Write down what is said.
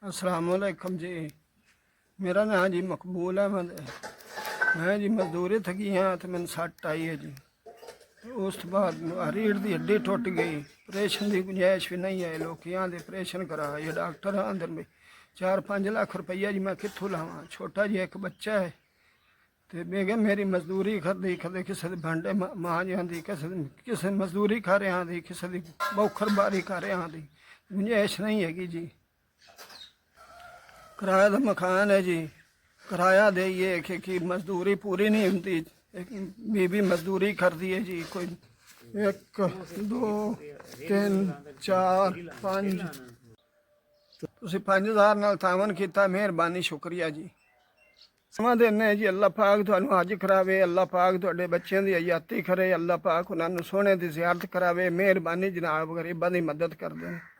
अस्सलाम वालेकुम जी। मेरा नाम जी मकबूल है। मैं जी मजदूरी थकी हाँ तो मैंने सट आई है जी। उस तो बाद रीढ़ की हड्डी टुट गई, ऑपरेशन की गुंजाइश भी नहीं है। लोग आते ऑपरेशन करा, ये डॉक्टर अंदर में 4-5 लाख रुपया जी मैं कितों लावा। छोटा जी एक बच्चा है तो बेगम मेरी मजदूरी करती, कदे किसी भांडे मां जाती, किसी मजदूरी कर रहा दी, किसी की बौखरबारी कर रहा दी। गुंजाइश नहीं हैगी जी। किराए का मकान है जी, किराया देइए कि मजदूरी पूरी नहीं होती। बीबी मजदूरी करती है जी, कोई 1 2 3 4 5 तुसीं 5000 नाल तावन किया, मेहरबानी शुक्रिया जी। समा देने जी, अल्लाह पाक तुहानू अज करावे, अल्लाह पाक तुहाडे बच्चों की हयाती करे, अल्लाह पाक उन्होंने सोने की ज़ियारत करावे। मेहरबानी जनाब, गरीबां की मदद कर दें।